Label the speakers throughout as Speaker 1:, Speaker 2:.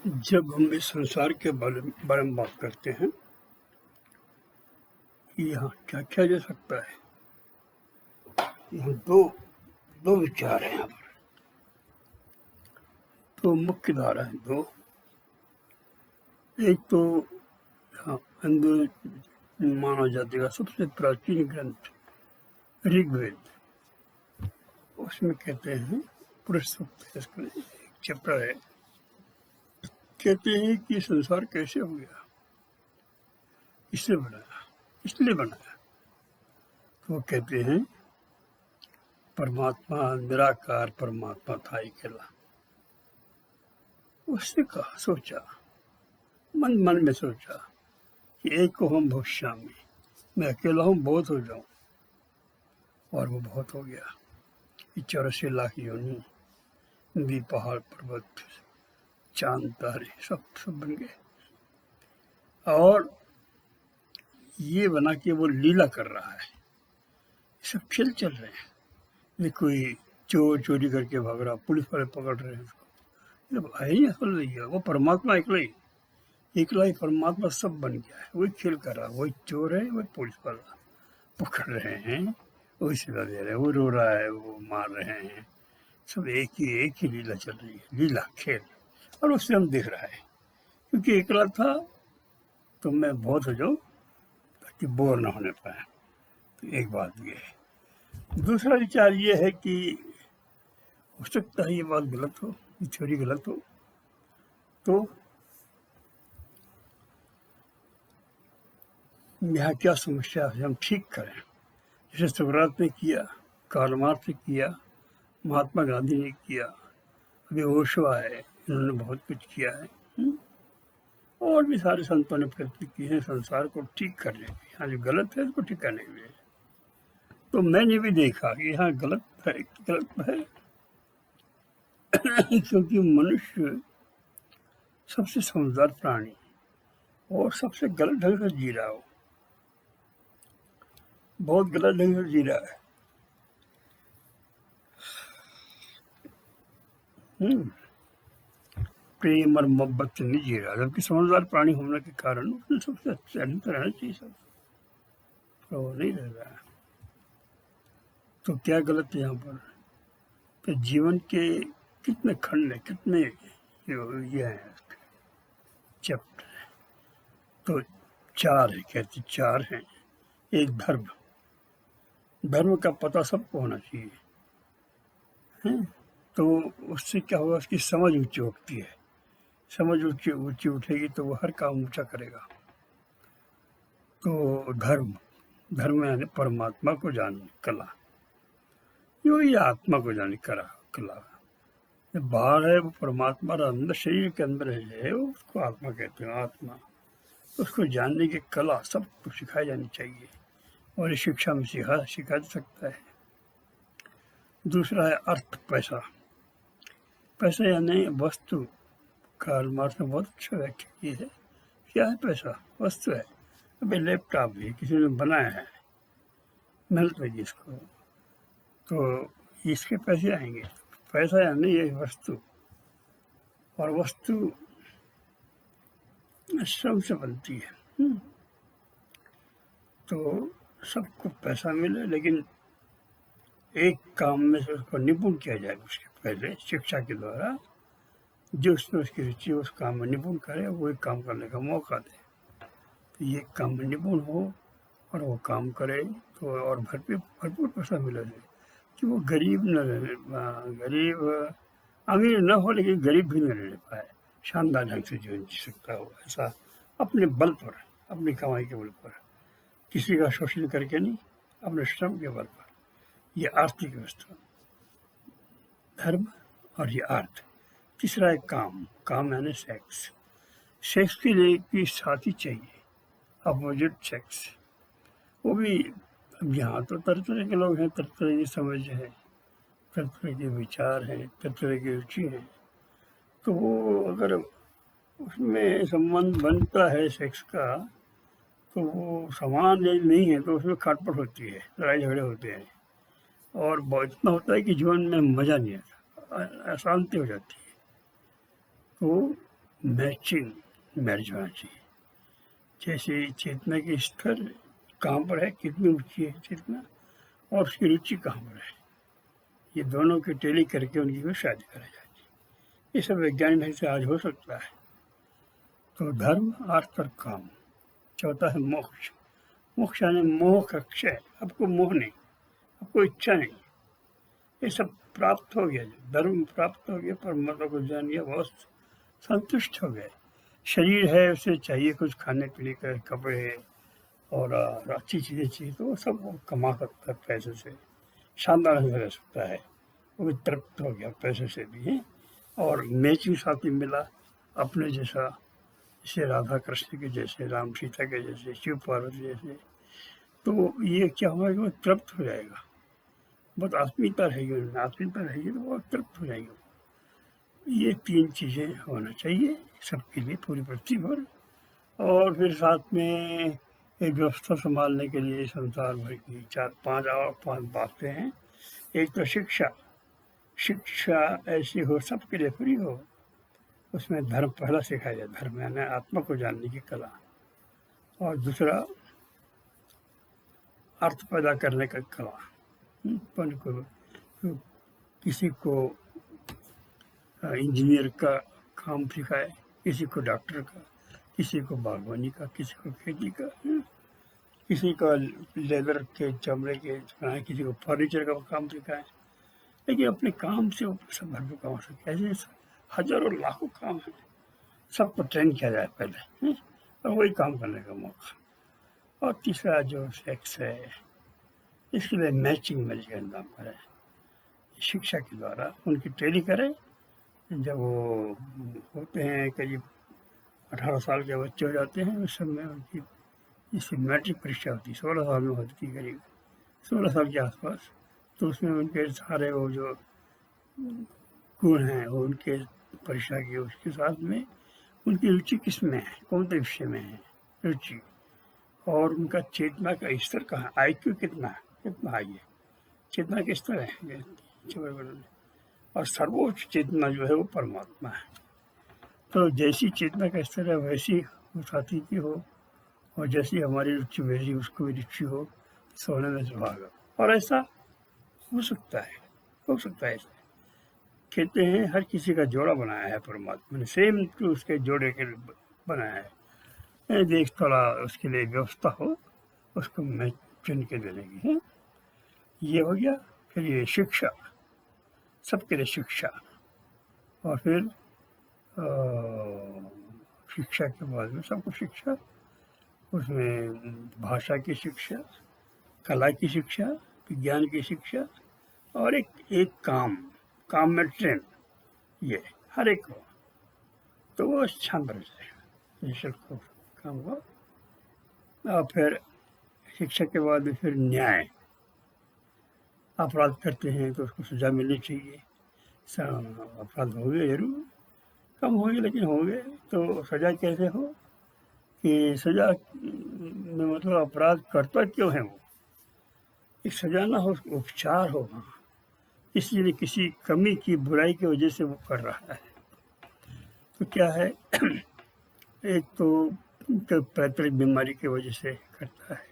Speaker 1: जब हम इस संसार के बारे में बात करते हैं कि यहाँ क्या क्या जा सकता है, यहाँ दो दो विचार हैं। यहाँ पर दो मुख्य धारा है। दो, एक तो यहाँ हिंदू मानव जाति का सबसे प्राचीन ग्रंथ ऋग्वेद, उसमें कहते हैं पुरुष सूक्त, इसका एक चैप्टर है, कहते हैं कि संसार कैसे हो गया, किसने बनाया, इसलिए बनाया। तो वो कहते हैं परमात्मा निराकार परमात्मा था अकेला। उसने कहा, सोचा, मन में सोचा कि एक को हम भविष्यामि, मैं अकेला हूँ बहुत हो जाऊं, और वो बहुत हो गया। 84 लाख योनि, नदी पहाड़ पर्वत चांद तारे सब बन गए, और ये बना के वो लीला कर रहा है। सब खेल चल रहे हैं। ये कोई चोर चोरी करके भाग रहा, पुलिस वाले पकड़ रहे हैं उसको, जब है असल नहीं है। वो परमात्मा एकला ही परमात्मा सब बन गया है। वही खेल कर रहा है, वही चोर है, वही पुलिस वाला पकड़ रहे हैं, वही सजा दे रहे हैं, वो रो रहा है, वो मार रहे हैं। सब एक ही लीला चल रही है, लीला खेल। और उससे हम देख रहा है, क्योंकि एकला था तो मैं बहुत हो जाऊं ताकि बोर ना होने पाए। तो एक बात ये है। दूसरा विचार ये है कि हो सकता है ये बात गलत हो, ये थ्योरी गलत हो, तो यहाँ क्या समस्या है, हम ठीक करें। जैसे सुकरात ने किया, कार्ल मार्क्स ने किया, महात्मा गांधी ने किया, अभी ओशो आए, इन्होंने बहुत कुछ किया है। और भी सारे संतों ने प्रयत्न किए हैं संसार को ठीक करने के, यहाँ जो गलत है उसको ठीक करने के लिए। तो मैंने भी देखा कि यहाँ गलत है क्योंकि मनुष्य सबसे समझदार प्राणी और सबसे गलत ढंग से जी रहा हो, बहुत गलत ढंग से जी रहा है। प्रेम और मोहब्बत से नहीं जी रहा, जबकि समझदार प्राणी होने के कारण उसने सबसे अच्छे ढंग से रहना चाहिए सब, तो वो नहीं रह रहा है। तो क्या गलत है यहाँ पर? तो जीवन के कितने खंड है, कितने ये हैं चैप्टर है, तो 4 है, कहते 4 हैं। एक धर्म का पता सबको होना चाहिए, है? तो उससे क्या होगा, उसकी समझ ऊंची उठती है। समझ ऊंची उठेगी तो वो हर काम ऊंचा करेगा। तो धर्म यानी परमात्मा को जानने कला, ये आत्मा को जानने कला। जो बाहर है वो परमात्मा, अंदर शरीर के अंदर है, वो उसको आत्मा कहते हैं। आत्मा उसको जानने की कला सबको सिखाई जानी चाहिए, और ये शिक्षा में सिखा जा सकता है। दूसरा है अर्थ, पैसा यानी वस्तु। कार्ल मार्क्स ने बहुत अच्छा व्याख्या की है। क्या है पैसा? वस्तु है। अभी लैपटॉप भी किसी ने बनाया है, मेहनत लगी इसको, तो इसके पैसे आएंगे। पैसा यानी ये वस्तु, और वस्तु श्रम से बनती है। तो सबको पैसा मिले, लेकिन एक काम में से उसको निपुण किया जाए। उसके पहले शिक्षा के द्वारा जो उसमें उसकी रुचि उस काम में निपुण करे, वही काम करने का मौका दे। तो ये काम में निपुण हो और वो काम करे, तो और भरपूर पैसा मिले, कि वो अमीर न हो लेकिन गरीब भी न रह पाए, शानदार ढंग से जीवन जी सकता हो, ऐसा अपने बल पर, अपनी कमाई के बल पर, किसी का शोषण करके नहीं, अपने श्रम के बल पर। ये आर्थिक व्यवस्था, धर्म और ये अर्थ। तीसरा है काम यानी सेक्स के लिए भी साथी चाहिए, अपोजिट सेक्स। वो भी अब यहाँ तो तरह तरह के लोग हैं, तरह तरह की समझ है, तरह तरह के विचार हैं, तरह तरह की रुचि है। तो वो अगर उसमें संबंध बनता है सेक्स का, तो वो समान यदि नहीं है तो उसमें खटपट होती है, लड़ाई झगड़े होते हैं, और बहुत इतना होता है कि जीवन में मज़ा नहीं आता, अशांति हो जाती है। तो मैचिंग मैरिज होना चाहिए। जैसे चेतना के स्तर कहाँ पर है, कितनी ऊंची है चेतना और उसकी रुचि कहाँ पर है, ये दोनों की टेली करके उनकी को शादी करा जाती है। ये सब वैज्ञानिक ढंग से आज हो सकता है। तो धर्म, अर्थ और काम। चौथा है मोक्ष। मोक्ष यानी मोह का क्षय। आपको मोह नहीं, आपको इच्छा नहीं, ये सब प्राप्त हो गया। धर्म प्राप्त हो गया, परमात्मा को जान गया, बहुत संतुष्ट हो गए। शरीर है, उसे चाहिए कुछ खाने पीने का, कपड़े और अच्छी चीज़ें चाहिए, तो वो सब वो कमा सकता है पैसे से, शानदार से रह सकता है। वो भी तृप्त हो गया पैसे से भी है। और मैचिंग साथी मिला अपने जैसा, जैसे राधा कृष्ण के जैसे, राम सीता के जैसे, शिव पार्वती जैसे, तो ये क्या होगा कि वो तृप्त हो जाएगा। बहुत आत्मीयता रहेगी उनमें, आत्मीयता रहेगी तो बहुत तृप्त हो जाएगी। ये 3 चीज़ें होना चाहिए सबके लिए, पूरी पृथ्वी पर। और फिर साथ में एक व्यवस्था संभालने के लिए संसार भर की 4-5 और 5 बातें हैं। एक तो शिक्षा, शिक्षा ऐसी हो सबके लिए फ्री हो, उसमें धर्म पहला सिखाया जाए, धर्म यानी आत्मा को जानने की कला। और दूसरा अर्थ पैदा करने का कला। किसी को इंजीनियर का काम सिखाए, किसी को डॉक्टर का, किसी को बागवानी का, किसी को खेती का, किसी का लेदर के चमड़े के बनाए, किसी को फर्नीचर का काम सिखाए। लेकिन अपने काम से वो सब भरपूर काम हो सके। ऐसे हजारों लाखों काम है, सबको ट्रेन किया जाए पहले और वही काम करने का मौका। और तीसरा जो सेक्स है, इसके लिए मैचिंग मैरिज का इंतजाम करें, शिक्षा के द्वारा उनकी ट्रेनिंग करें। जब वो होते हैं करीब 18 साल के बच्चे हो जाते हैं, उस समय उनकी जैसे मैट्रिक परीक्षा होती है, 16 साल में होती है, करीब 16 साल के आसपास। तो उसमें उनके सारे वो जो गुण हैं वो उनके परीक्षा की, उसके साथ में उनकी रुचि किस में है, कौन से विषय में है रुचि, और उनका चेतना का स्तर कहाँ, IQ कितना हाई है, चेतना के स्तर है। और सर्वोच्च चेतना जो है वो परमात्मा है। तो जैसी चेतना का स्तर है वैसी उस साथी की हो, और जैसी हमारी रुचि वैसी उसको भी रुचि हो, सोने में सुहागा। और ऐसा हो सकता है, हो सकता है। ऐसा कहते हैं हर किसी का जोड़ा बनाया है परमात्मा ने, सेम टू उसके जोड़े के बनाया है। देख थोड़ा उसके लिए व्यवस्था हो, उसको मैं चुन के देने की है। ये हो गया। फिर ये शिक्षा, सबके लिए शिक्षा। और फिर शिक्षा के बाद में सबको शिक्षा, उसमें भाषा की शिक्षा, कला की शिक्षा, विज्ञान की शिक्षा, और एक काम में ट्रेन, ये हर एक हो तो वो शानदार हो जाएगा, ये सबको काम हो। और फिर शिक्षा के बाद फिर न्याय। अपराध करते हैं तो उसको सजा मिलनी चाहिए। अपराध हो गए जरूर, कम हो गए लेकिन हो गए, तो सजा कैसे हो कि सजा में मतलब अपराध करता क्यों है वो, एक सजा ना हो, उपचार हो। इसलिए किसी कमी की, बुराई की वजह से वो कर रहा है। तो क्या है, एक तो पैतृक बीमारी की वजह से करता है,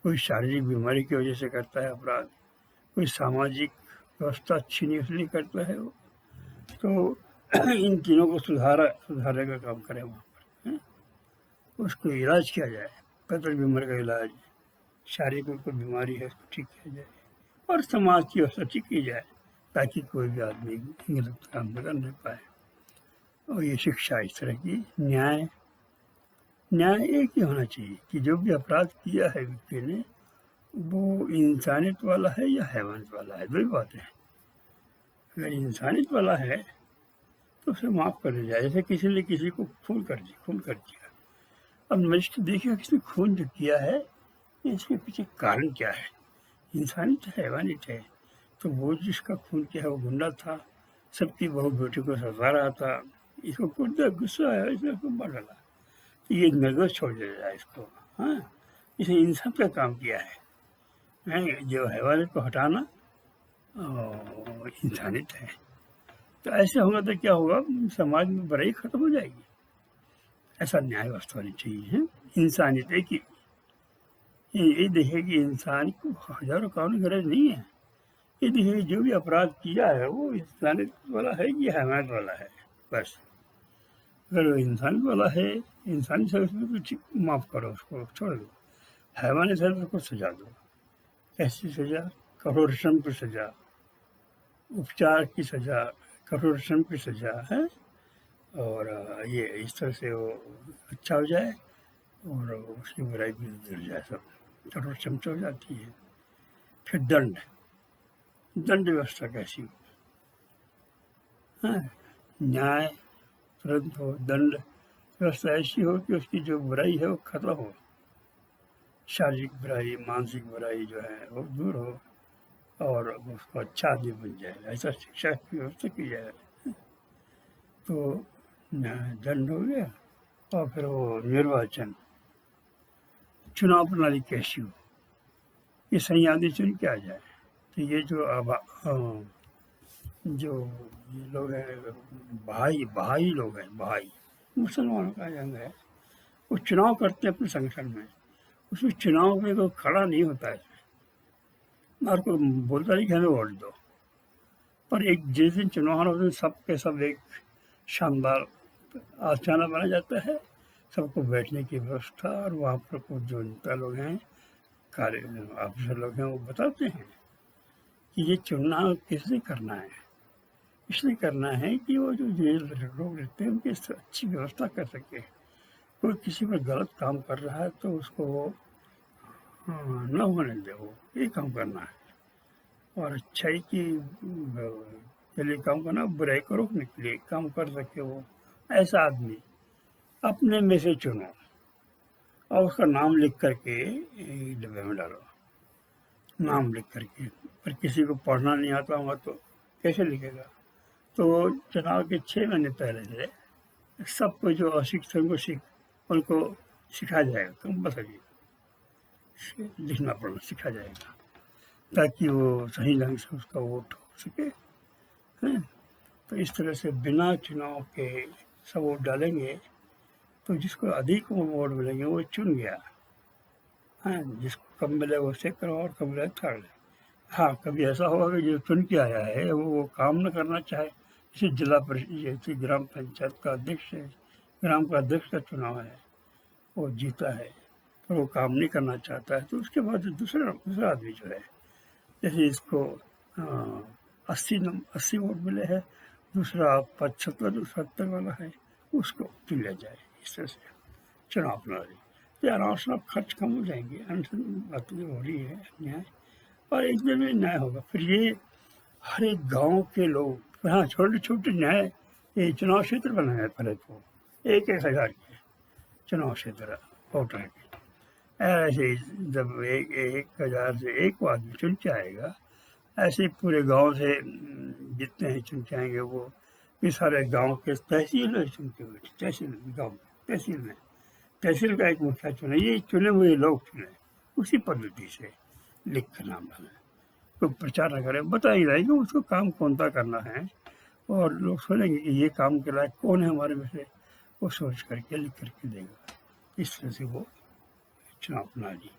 Speaker 1: कोई शारीरिक बीमारी की वजह से करता है अपराध, कोई सामाजिक व्यवस्था अच्छी नहीं इसलिए करता है वो। तो इन तीनों को सुधारने का काम करें वहाँ पर, उसको इलाज किया जाए, पैतृक बीमारी का इलाज, शारीरिक कोई बीमारी है उसको ठीक किया जाए, और समाज की व्यवस्था ठीक की जाए, ताकि कोई भी आदमी गलत काम कर नहीं पाए। और ये शिक्षा इस तरह की। न्याय एक ही होना चाहिए कि जो भी अपराध किया है व्यक्ति ने, वो इंसानियत वाला है या हैवानियत वाला है, दो ही बातें हैं। अगर इंसानियत वाला है तो उसे माफ़ कर दिया जाए। जैसे किसी ने किसी को खून कर दिया, अब मजिस्ट्रेट देखिए किसने खून जो किया है, इसके पीछे कारण क्या है, इंसानियत है, हैवानियत है। तो वो जिसका खून किया है वो गुंडा था, सबकी बहू बेटी को सता रहा था, इसको गुस्सा आया, इसने उसको मार डाला, तो ये निर्दोष छोड़ दिया जाए इसको। हाँ, इसने इंसान का काम किया है, जो हैवानियत को हटाना और इंसानियत है। तो ऐसे होगा तो क्या होगा, समाज में बुराई खत्म हो जाएगी। ऐसा न्याय व्यवस्था होनी चाहिए है। इंसानियत एक ही ये देखे कि इंसान को हजारों कानून की गरज नहीं है। ये देखिए जो भी अपराध किया है वो इंसानियत वाला है कि हैवानियत वाला है। बस अगर वो इंसानियत वाला है, इंसानी से उसमें तो ठीक माफ़ करो, उसको छोड़ दो। हैवानियत है तो उसको सजा दो। कैसी सजा? कठोर श्रम की सजा, उपचार की सजा, कठोर श्रम की सजा है। और ये इस तरह से वो अच्छा हो जाए और उसकी बुराई भी दूर जाए, सब कठोर श्रम से हो जाती है। फिर दंड, दंड व्यवस्था कैसी हो? हाँ, न्याय तुरंत हो, दंड व्यवस्था ऐसी हो कि उसकी जो बुराई है वो खत्म हो, शारीरिक बुराई, मानसिक बुराई जो है वो दूर हो और उसको अच्छा आदमी बन जाए, ऐसा शिक्षा की व्यवस्था की जाए। तो न्याय दंड हो गया। और फिर वो निर्वाचन, चुनाव प्रणाली कैसी हो, ये सही आदमी चुन के आ जाए। तो ये जो जो ये लोग हैं बहाई लोग हैं, बहाई मुसलमानों का जंग है, वो चुनाव करते हैं अपने संगठन में। उसमें चुनाव में कोई खड़ा नहीं होता है और कोई बोलता नहीं कि हमें वोट दो, पर एक जिस दिन चुनाव होना उस दिन सब के सब एक शानदार आस्थाना बना जाता है, सबको बैठने की व्यवस्था। और वहाँ पर कुछ जो नेता लोग हैं, कार्य ऑफिसर लोग हैं, वो बताते हैं कि ये चुनाव किस लिए करना है। इसलिए करना है कि वो जो जेल लोग रहते हैं उनकी अच्छी व्यवस्था कर सके। कोई किसी पर गलत काम कर रहा है तो उसको वो न होने दे, वो ये काम करना है। और अच्छाई के लिए काम करना, बुराई को रोकने के लिए काम कर सके वो ऐसा आदमी अपने में से चुनो और उसका नाम लिख करके डब्बे में डालो। नाम लिख करके, पर किसी को पढ़ना नहीं आता होगा तो कैसे लिखेगा? तो चुनाव के 6 महीने पहले से सबको जो अशिक्षित हैं उनको सिखाया जाएगा, कंपल्सरी लिखना पढ़ना सिखाया जाएगा, ताकि वो सही ढंग से उसका वोट हो सके। हैं? तो इस तरह से बिना चुनाव के सब वोट डालेंगे तो जिसको अधिक वोट मिलेंगे वो चुन गया। हाँ, जिसको कम मिले वो सेकंड और कम मिले थर्ड। हाँ, कभी ऐसा होगा कि जो चुन के आया है वो काम न करना चाहे, जैसे जिला परिषद, जैसे ग्राम पंचायत का अध्यक्ष है, ग्राम का अध्यक्ष का चुनाव है, वो जीता है पर वो काम नहीं करना चाहता है, तो उसके बाद दूसरा आदमी जो है, जैसे इसको 80 वोट मिले हैं, दूसरा 75 वाला है, उसको चुन लिया जाए। इस तरह से चुनाव प्रणाली तो आराम से आप खर्च कम हो जाएंगे। अनशन बातें जो हो रही है न्याय, और एक दिन में न्याय होगा। फिर ये हर एक गांव के लोग, हाँ, छोटे छोटे न्याय, ये चुनाव क्षेत्र बनाया पहले तो 1,000 के चुनाव क्षेत्र वोटर के। ऐसे ही जब 1,000 से एक आदमी चुन के आएगा, ऐसे ही पूरे गांव से जितने ही चुन के आएंगे वो ये सारे गांव के तहसील में चुन के बैठे, तहसील गाँव तहसील में, तहसील का एक मुखिया चुने, ये चुने हुए लोग चुने, उसी पद्धति से लिख कर नाम डालें। कोई प्रचार न करें, बता ही रहेंगे उसको काम कौन सा करना है, और लोग सुनेंगे कि ये काम के लायक कौन है हमारे में से, वो सोच करके लिख करके देगा। इस तरह से वो चुनाव प्रणाली।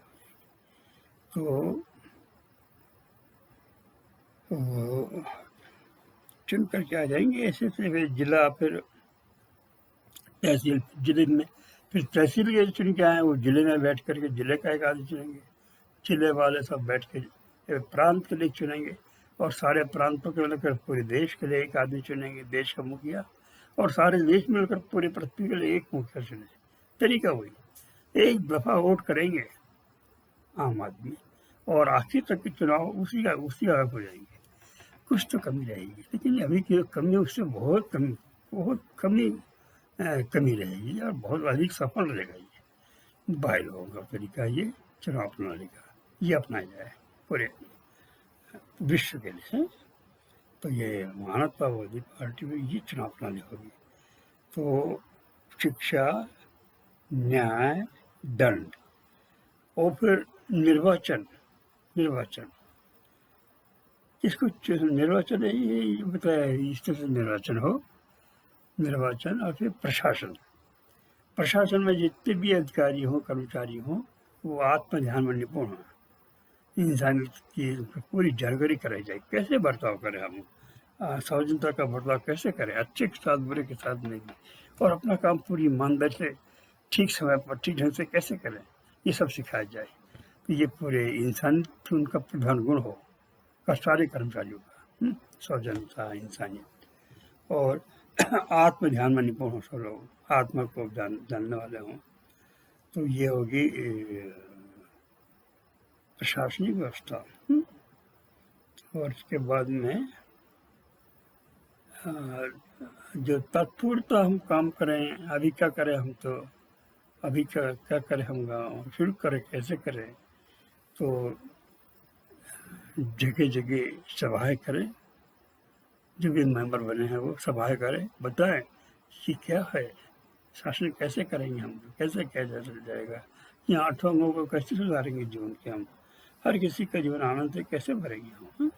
Speaker 1: तो वो चुन करके आ जाएंगे ऐसे से, फिर जिला, फिर तहसील, जिले में, फिर तहसील के चुन के आए वो जिले में बैठ करके जिले का एक आदमी चुनेंगे, जिले वाले सब बैठ के प्रांत के लिए चुनेंगे, और सारे प्रांतों के मिलकर पूरे देश के लिए एक आदमी चुनेंगे, देश का मुखिया, और सारे देश मिलकर पूरे पृथ्वी के लिए एक मुखिया चुने। तरीका वही, एक दफा वोट करेंगे आम आदमी और आखिर तक के चुनाव उसी का हो जाएंगे। कुछ तो कमी रहेगी, लेकिन अभी की कमी उससे बहुत कमी रहेगी और बहुत अधिक सफल रहेगा। ये भाई लोगों का तरीका, ये चुनाव प्रणाली का ये अपनाया जाए पूरे विश्व के लिए है। तो ये मानवतावादी पार्टी में ये चुनाव प्रणाली होगी। तो शिक्षा, न्याय, दंड, और फिर निर्वाचन। इसको निर्वाचन है, ये बताया इस तरह से निर्वाचन हो, निर्वाचन, और फिर प्रशासन। प्रशासन में जितने भी अधिकारी हों कर्मचारी हों वो आत्म ध्यान में निपुण हों, इंसानियत की पूरी जानकारी कराई जाए, कैसे बर्ताव करें हम, सावधानता का बर्ताव कैसे करें, अच्छे के साथ बुरे के साथ नहीं, और अपना काम पूरी ईमानदारी से ठीक समय पर ठीक ढंग से कैसे करें, ये सब सिखाया जाए। तो ये पूरे इंसान उनका प्रधान गुण हो का सारे कर्मचारियों का, सौजन्यता, इंसानियत और आत्म ध्यान में निपुण हो सब लोग, आत्मा को जानने वाले हों। तो ये होगी प्रशासनिक व्यवस्था। और इसके बाद में जो तत्पूर्वता हम काम करें, अभी क्या करें हम, तो अभी क्या करें हम शुरू करें, कैसे करें, तो जगह जगह सभाएं करें, जो भी मेंबर बने हैं वो सभाएं करें, बताएं कि क्या है, शासन कैसे करेंगे हम, कैसे किया जाएगा, यहाँ 8 अंगों को कैसे सुधारेंगे जीवन के हम, हर किसी का जीवन आनंद से कैसे भरेंगे हम,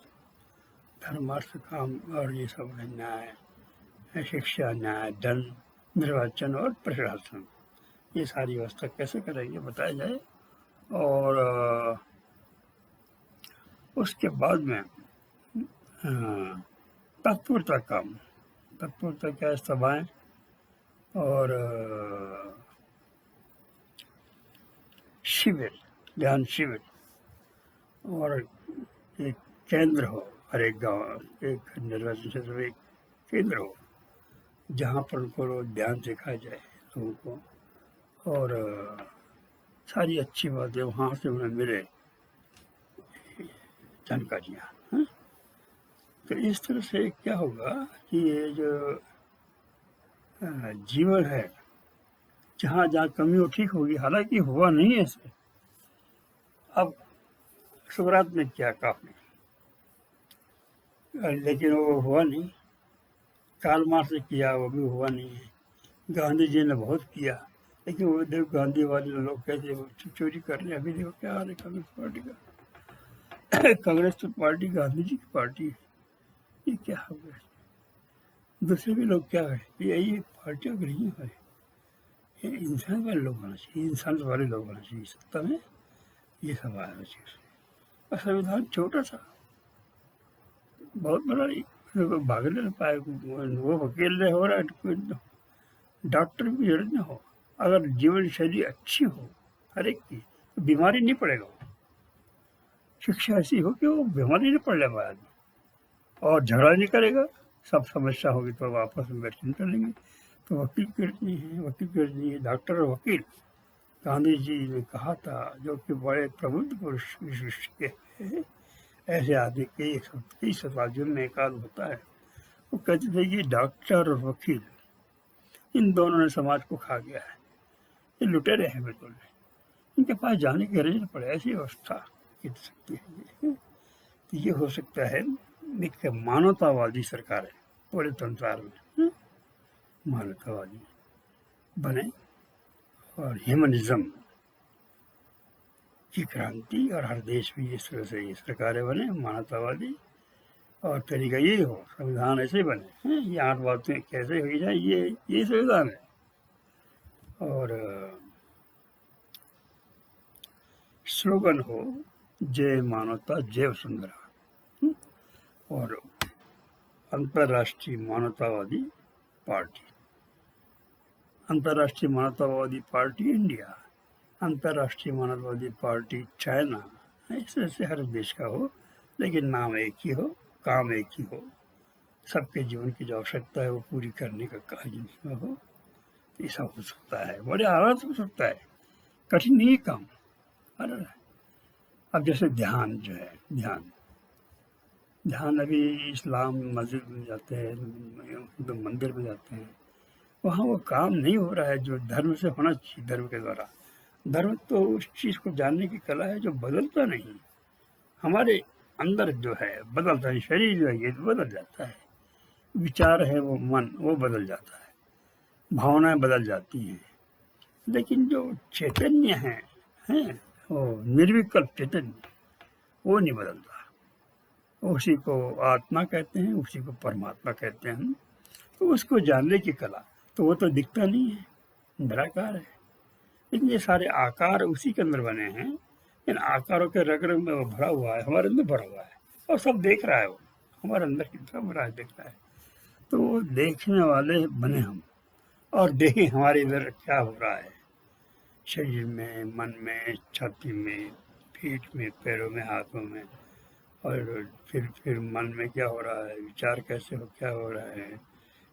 Speaker 1: धर्म अर्थ काम और ये सब है, न्याय, शिक्षा, न्याय, दंड, निर्वाचन और प्रशासन, ये सारी व्यवस्था कैसे करेंगे बताया जाए। और उसके बाद में तत्पूर्वता काम, तत्पूर्वता क्या है, सभाएं और शिविर, ध्यान शिविर, और एक केंद्र हो, हर एक गाँव एक निर्वाचन क्षेत्र में एक केंद्र हो जहाँ पर उनको ध्यान सिखाया जाए लोगों को, और सारी अच्छी बातें वहाँ से उन्हें मिले जानकारियाँ। तो इस तरह से क्या होगा कि ये जो जीवन है, जहाँ जहाँ कमी हो ठीक होगी, हालांकि हुआ नहीं ऐसे। अब शुरुआत में किया काफी, लेकिन वो हुआ नहीं, कार्ल मार्क्स ने किया वो भी हुआ नहीं है, गांधी जी ने बहुत किया, लेकिन वो देखो गांधी वाले लोग कैसे वो चोरी कर रहे हैं। अभी देखो क्या हाल है कांग्रेस पार्टी का। कांग्रेस तो पार्टी गांधी जी की पार्टी है, ये क्या हो गया। दूसरे भी लोग क्या है, ये पार्टियाँ नहीं है, ये इंसान वाले लोग होना चाहिए, इंसान वाले लोग होना चाहिए सत्ता में, ये सब आना चाहिए। और संविधान छोटा सा, बहुत बड़ा नहीं, भाग नहीं पाए, वो वकील नहीं हो रहा है, कोई डॉक्टर भी जरूरत नहीं हो, अगर जीवन शैली अच्छी हो हर एक की तो बीमारी नहीं पड़ेगा। वो शिक्षा ऐसी हो कि वो बीमारी नहीं पड़ने वाला आदमी, और झगड़ा नहीं करेगा, सब समस्या होगी तो आपस में बैठ कर लेंगे। तो वकील की जरूरत नहीं है, वकील की जरूरत नहीं है, डॉक्टर और वकील। गांधी जी ने कहा था, जो कि बड़े प्रबुद्ध पुरुष विशिष्ट के ऐसे आदमी कई शताब्दियों में एक आध होता है, वो कहते थे कि डॉक्टर और वकील इन दोनों ने समाज को खा गया है, ये लुटेरे हैं बिल्कुल, इनके पास जाने की जरूरत पड़े, ऐसी व्यवस्था की सकती है। तो ये हो सकता है एक मानवतावादी सरकार है पूरे संसार में, मानवतावादी बने और ह्यूमनिज्म की क्रांति, और हर देश में इस तरह से ये सरकारें बने मानवतावादी, और तरीका यही हो, संविधान ऐसे बने, ये 8 बातें कैसे हो जाए, ये संविधान है। और स्लोगन हो, जय मानवता जय वसुंधरा, और अंतर्राष्ट्रीय मानवतावादी पार्टी, अंतर्राष्ट्रीय मानवतावादी पार्टी इंडिया, अंतर्राष्ट्रीय मानवतावादी पार्टी चाइना, इस तरह से हर देश का हो, लेकिन नाम एक ही हो, काम एक ही हो, सबके जीवन की जो आवश्यकता है वो पूरी करने का कार्य इसमें हो, ऐसा हो सकता है, बड़े आराम से हो सकता है, कठिन नहीं काम। अरे अब जैसे ध्यान जो है, ध्यान अभी इस्लाम मस्जिद में जाते हैं, तो मंदिर में जाते हैं, वहाँ वो काम नहीं हो रहा है जो धर्म से होना चाहिए। धर्म के द्वारा, धर्म तो उस चीज़ को जानने की कला है जो बदलता नहीं, हमारे अंदर जो है बदलता है, शरीर जो है ये बदल जाता है, विचार है वो मन वो बदल जाता है, भावनाएं बदल जाती हैं, लेकिन जो चैतन्य है वो निर्विकल्प चैतन्य, वो नहीं बदलता। उसी को आत्मा कहते हैं, उसी को परमात्मा कहते हैं। तो उसको जानने की कला, तो वो तो दिखता नहीं है, निराकार है। लेकिन ये सारे आकार उसी के अंदर बने हैं, इन आकारों के रग रग में वो भरा हुआ है, हमारे अंदर भरा हुआ है और सब देख रहा है, वो हमारे अंदर की तरफ भरा है, देख रहा है। तो वो देखने वाले बने हम, और देखें हमारे इधर क्या हो रहा है, शरीर में, मन में, छाती में, पीठ में, पैरों में, हाथों में, और फिर मन में क्या हो रहा है, विचार कैसे हो, क्या हो रहा है,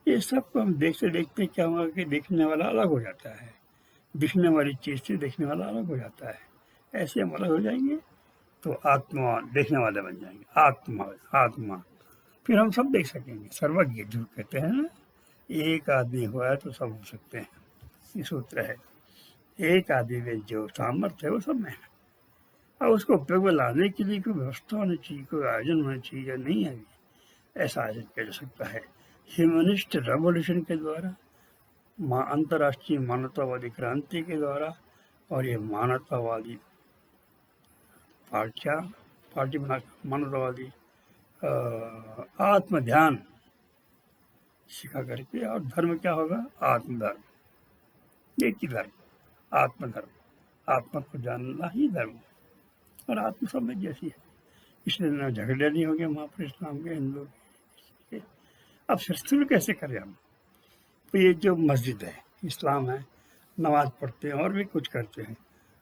Speaker 1: ये सब को हम देखते देखते क्या हुआ कि देखने वाला अलग हो जाता है, दिखने वाली चीज़ से देखने वाला अलग हो जाता है। ऐसे हम अलग हो जाएंगे तो आत्मा देखने वाले बन जाएंगे। आत्मा आत्मा फिर हम सब देख सकेंगे। सर्वज्ञ जो कहते हैं ना, एक आदमी हुआ है तो सब हो सकते हैं, ये सूत्र है। एक आदमी में जो सामर्थ्य है वो सब में है, और उसको उपयोग में लाने के लिए कोई व्यवस्था होनी चाहिए, कोई आयोजन होना चाहिए, नहीं है अभी ऐसा आयोजन किया जा सकता है ह्यूमनिस्ट रेवोल्यूशन के द्वारा, अंतर्राष्ट्रीय मानवतावादी क्रांति के द्वारा, और ये मानवतावादी पार्टी बना मानवतावादी आत्म ध्यान सिखा करके। और धर्म क्या होगा? आत्मधर्म, एक ही धर्म, आत्मधर्म। आत्मा को जानना ही धर्म, और आत्म सब में जैसी है, इसलिए न झगड़े नहीं होंगे वहाँ पर इस्लाम के, हिंदू के। अब शुरू कैसे करें हम? तो ये जो मस्जिद है, इस्लाम है, नमाज पढ़ते हैं और भी कुछ करते हैं,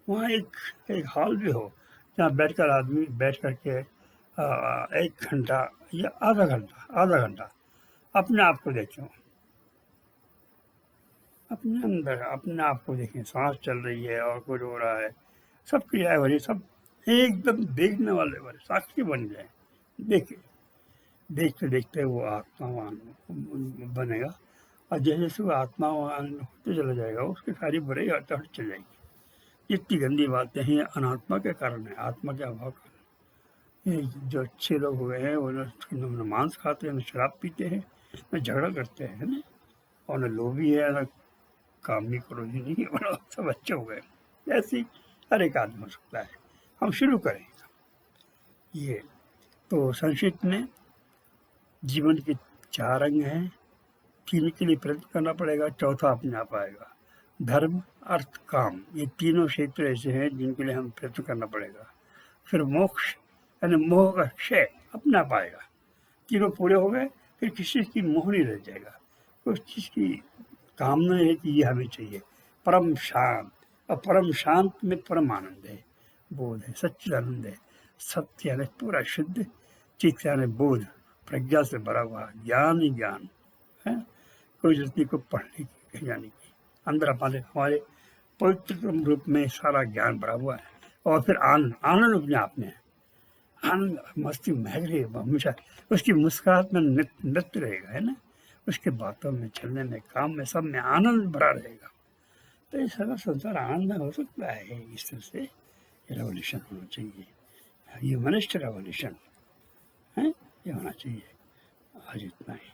Speaker 1: वहाँ एक हॉल भी हो जहाँ बैठकर आदमी बैठ करके 1 घंटा या आधा घंटा अपने आप को देखें, अपने अंदर अपने आप को देखें, सांस चल रही है और कुछ हो रहा है, सब क्रियाएं हो रही, सब एकदम देखने वाले बने, साक्षी बन जाए, देखे, देखते देखते वो आत्मावान बनेगा, और जैसे जैसे वो आत्मावान होते चला जाएगा उसकी सारी बुराई हट चल जाएगी। जितनी गंदी बातें हैं अनात्मा के कारण है, आत्मा के अभाव कारण। ये जो अच्छे लोग हुए हैं वो न मांस खाते हैं, न शराब पीते हैं, न झगड़ा करते हैं ना, और न लोभी है, न कामनी क्रोधी नहीं है, सब अच्छे हो गए। ऐसे ही हर एक आदमी हो सकता है। हम शुरू करें ये तो। संस्कृत में जीवन के 4 अंग हैं, 3 के लिए प्रयत्न करना पड़ेगा, चौथा अपने आप आएगा। धर्म, अर्थ, काम, ये तीनों क्षेत्र ऐसे हैं जिनके लिए हम प्रयत्न करना पड़ेगा। फिर मोक्ष यानी मोह का क्षय अपने आप आएगा। तीनों पूरे हो गए, फिर किसी की मोह नहीं रह जाएगा, उस चीज़ की कामना है कि ये हमें चाहिए। परम शांत, और परम शांत में परम आनंद है, बोध है, सच्चिदानंद है। सत्य यानी पूरा शुद्ध, चित्त यानी बोध, प्रज्ञा से भरा हुआ ज्ञान ही ज्ञान है। कोई जरूरत नहीं को पढ़ने की, कहीं जाने की, अंदर हमारे पवित्र रूप में सारा ज्ञान भरा हुआ है। और फिर आनंद, आनंद अपने आप में है, आनंद मस्ती महक रही है हमेशा, उसकी मुस्कुराहट में नृत्य रहेगा, है ना, उसके बातों में, चलने में, काम में, सब में आनंद भरा रहेगा। तो ये सारा संसार आनंद हो सकता है। इस तरह से रेवोल्यूशन होना चाहिए, ह्यूमनिस्ट रेवोल्यूशन है, ये होना चाहिए। आज इतना ही।